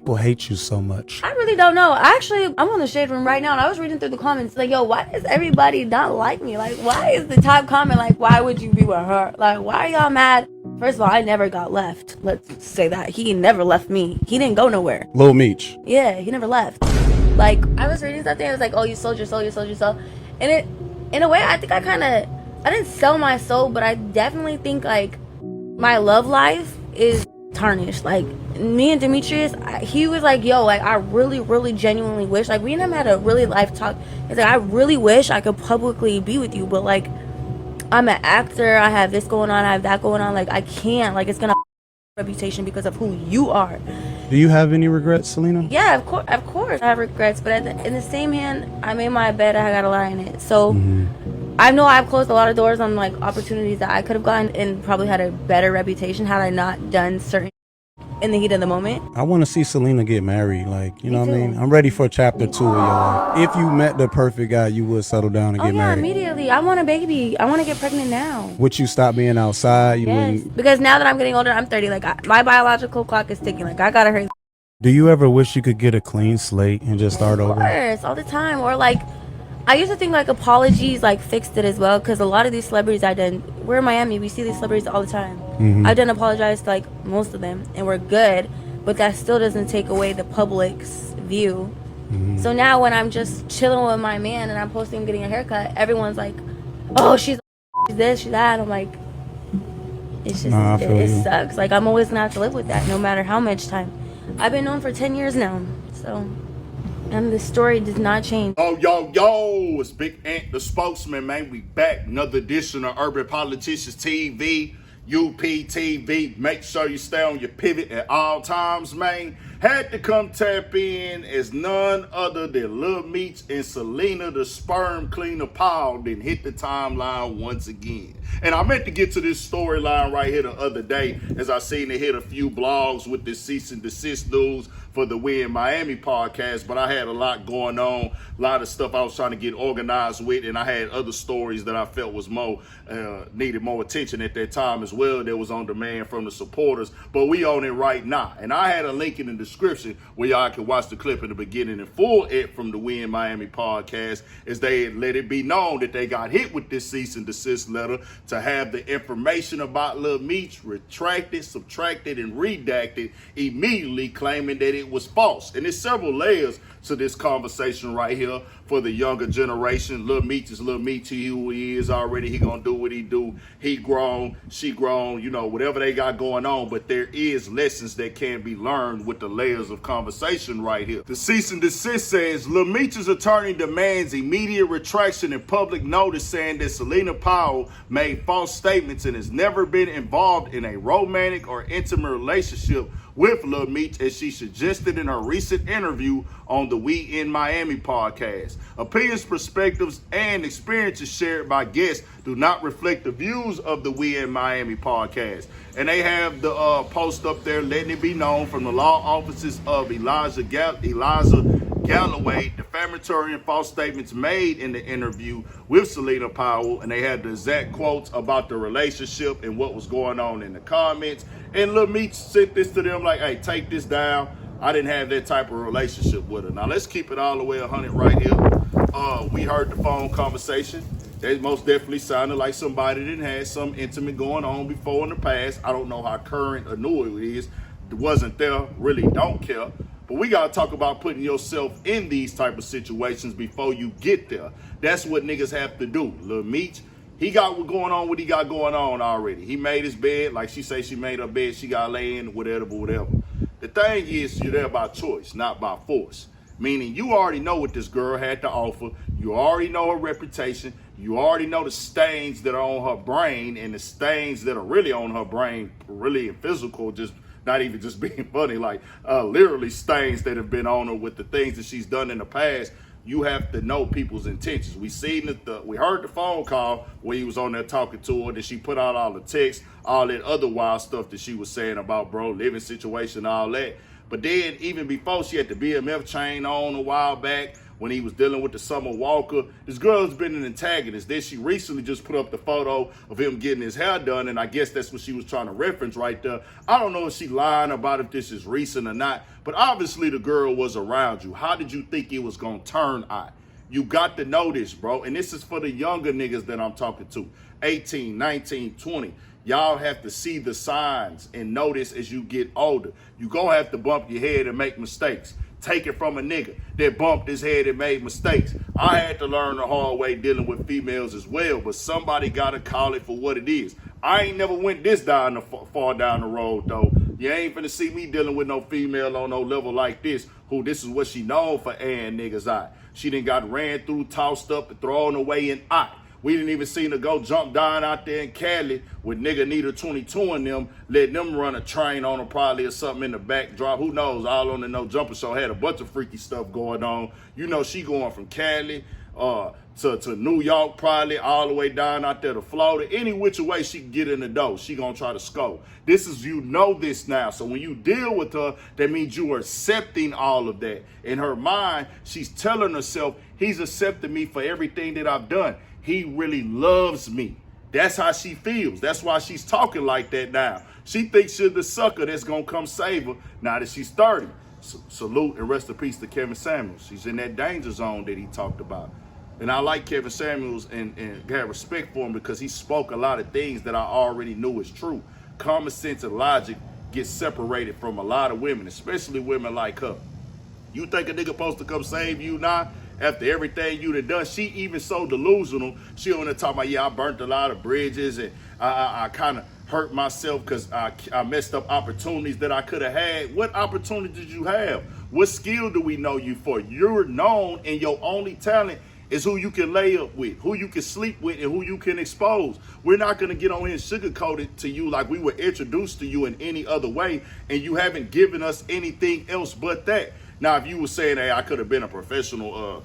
people hate you so much? I really don't know. Actually, I'm on the Shade Room right now, and I was reading through the comments, like, yo, why does everybody not like me? Like, why is the top comment, like, why would you be with her? Like, why are y'all mad? First of all, I never got left. Let's say that. He never left me. He didn't go nowhere. Lil Meech. Yeah, he never left. Like, I was reading something, it was like, oh, you sold your soul, you sold your soul. And it, in a way, I think I didn't sell my soul, but I definitely think, like, my love life is tarnished. Like, me and Demetrius, he was like, yo, like, I really, really genuinely wish, like, we never had a really life talk. He's like, I really wish I could publicly be with you, but, like, I'm an actor, I have this going on, I have that going on, like, I can't, like, it's gonna reputation because of who you are. Do you have any regrets, Celina? Yeah, of course I have regrets, but in the same hand, I made my bed, I gotta lie in it. So I know I've closed a lot of doors on, like, opportunities that I could have gotten and probably had a better reputation had I not done certain in the heat of the moment. I want to see Celina get married, like, you know what I mean? I'm ready for chapter 2 of your life. If you met the perfect guy, you would settle down and get married. Immediately. I want a baby. I want to get pregnant now. Would you stop being outside? Yes, because now that I'm getting older, I'm 30, like, my biological clock is ticking, like, I gotta hurry. Do you ever wish you could get a clean slate and just start over? Of course, all the time. Or, like, I used to think, like, apologies, like, fixed it as well, because a lot of these celebrities we're in Miami, we see these celebrities all the time. I didn't apologize to, like, most of them, and we're good, but that still doesn't take away the public's view. So now when I'm just chilling with my man and I'm posting him getting a haircut, everyone's like, oh, she's this, she's that. I'm like, it's just, it sucks. Like, I'm always going to have to live with that no matter how much time. I've been known for 10 years now, so... And the story does not change. Oh, yo, it's Big Ant, the spokesman, man. We back. Another edition of Urban Politicians TV, UPTV. Make sure you stay on your pivot at all times, man. Had to come tap in as none other than Lil Meech and Celina, the sperm cleaner Powell, then hit the timeline once again. And I meant to get to this storyline right here the other day, as I seen it hit a few blogs with this cease and desist news for the We in Miami podcast, but I had a lot going on, a lot of stuff I was trying to get organized with, and I had other stories that I felt was needed more attention at that time as well that was on demand from the supporters, but we on it right now. And I had a link in the description where y'all can watch the clip in the beginning and full it from the We in Miami podcast, as they let it be known that they got hit with this cease and desist letter to have the information about Lil Meech retracted, subtracted, and redacted, immediately claiming that it was false. And there's several layers to this conversation right here for the younger generation. Lil Meech is Lil Meech. He who he is already. He gonna do what he do. He grown, she grown, you know, whatever they got going on. But there is lessons that can be learned with the layers of conversation right here. The cease and desist says, Lil Meech's attorney demands immediate retraction and public notice, saying that Celina Powell made false statements and has never been involved in a romantic or intimate relationship with Lil Meech, as she suggested in her recent interview on the We in Miami podcast. Opinions, perspectives, and experiences shared by guests do not reflect the views of the We in Miami podcast. And they have the post up there letting it be known from the law offices of Eliza Galloway, defamatory and false statements made in the interview with Celina Powell, and they had the exact quotes about the relationship and what was going on in the comments. And Lil Meech sent this to them like, hey, take this down. I didn't have that type of relationship with her. Now, let's keep it all the way 100 right here. We heard the phone conversation. They most definitely sounded like somebody that had some intimate going on before in the past. I don't know how current or new it is. It wasn't there, really don't care. But we got to talk about putting yourself in these type of situations before you get there. That's what niggas have to do. Lil Meech, he got what he got going on already. He made his bed. Like she say she made her bed. She got to lay in, whatever. The thing is, you're there by choice, not by force. Meaning you already know what this girl had to offer. You already know her reputation. You already know the stains that are on her brain, and the stains that are really on her brain, really in physical, just not even just being funny, like literally stains that have been on her with the things that she's done in the past. You have to know people's intentions. We heard the phone call where he was on there talking to her, that she put out all the texts, all that other wild stuff that she was saying about bro, living situation, all that. But then even before, she had the BMF chain on a while back when he was dealing with the Summer Walker. This girl has been an antagonist. Then she recently just put up the photo of him getting his hair done, and I guess that's what she was trying to reference right there. I don't know if she lying about if this is recent or not, but obviously the girl was around you. How did you think it was going to turn out? You got to know this, bro. And this is for the younger niggas that I'm talking to. 18, 19, 20. Y'all have to see the signs and notice as you get older. You gonna have to bump your head and make mistakes. Take it from a nigga that bumped his head and made mistakes. I had to learn the hard way dealing with females as well, but somebody gotta call it for what it is. I ain't never went this far down the road though. You ain't finna see me dealing with no female on no level like this, who this is what she known for airing niggas out. She done got ran through, tossed up, and thrown away and out. We didn't even see her go jump down out there in Cali with nigga Nita 22 and them, letting them run a train on her probably or something in the backdrop. Who knows? All on the No Jumper Show had a bunch of freaky stuff going on. You know, she going from Cali to New York probably, all the way down out there to Florida. Any which way she can get in the door, she gonna try to score. This is, you know this now. So when you deal with her, that means you are accepting all of that. In her mind, she's telling herself, he's accepting me for everything that I've done. He really loves me. That's how she feels. That's why she's talking like that now. She thinks she's the sucker that's going to come save her now that she's 30. Salute and rest in peace to Kevin Samuels. She's in that danger zone that he talked about. And I like Kevin Samuels and got respect for him because he spoke a lot of things that I already knew is true. Common sense and logic get separated from a lot of women, especially women like her. You think a nigga supposed to come save you now? After everything you done, she even so delusional. She on there talking about, yeah, I burnt a lot of bridges and I kind of hurt myself because I messed up opportunities that I could have had. What opportunity did you have? What skill do we know you for? You're known and your only talent is who you can lay up with, who you can sleep with, and who you can expose. We're not going to get on here and sugarcoat it to you like we were introduced to you in any other way, and you haven't given us anything else but that. Now, if you were saying, hey, I could have been a professional,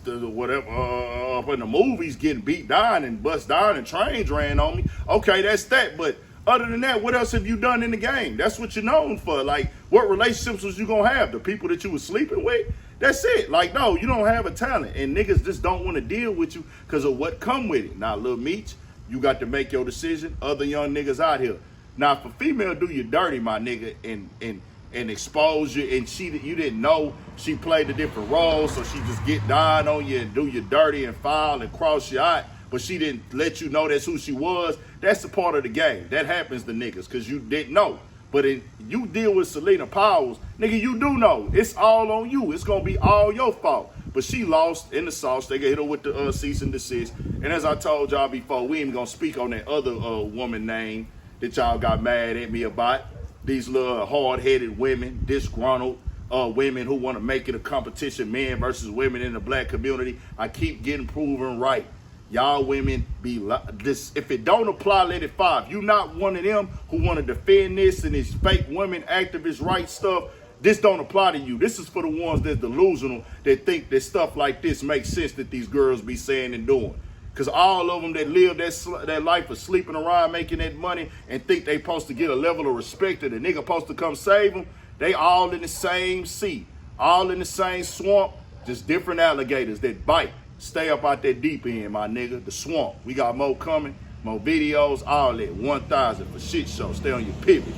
whatever, up in the movies getting beat down and bust down and trains ran on me, okay, that's that. But other than that, what else have you done in the game? That's what you're known for. Like, what relationships was you going to have? The people that you were sleeping with? That's it. Like, no, you don't have a talent. And niggas just don't want to deal with you because of what come with it. Now, Lil Meech, you got to make your decision. Other young niggas out here. Now, if a female do you dirty, my nigga, and expose you, and you didn't know she played a different role, so she just get down on you and do you dirty and foul and cross you out, but she didn't let you know that's who she was, that's the part of the game. That happens to niggas, because you didn't know. But you deal with Celina Powell, nigga, you do know. It's all on you. It's going to be all your fault. But she lost in the sauce. They hit her with the cease and desist. And as I told y'all before, we ain't going to speak on that other woman name that y'all got mad at me about. These little hard-headed women, disgruntled women who want to make it a competition, men versus women in the black community. I keep getting proven right. Y'all women be this. If it don't apply, let it fly. If you not one of them who want to defend this and this fake women activist right stuff, this don't apply to you. This is for the ones that's delusional, that think that stuff like this makes sense that these girls be saying and doing. Because all of them that live that life of sleeping around making that money and think they supposed to get a level of respect that the nigga supposed to come save them, they all in the same sea, all in the same swamp, just different alligators that bite. Stay up out that deep end, my nigga, the swamp. We got more coming, more videos, all that. 1,000 for shit show. Stay on your pivot.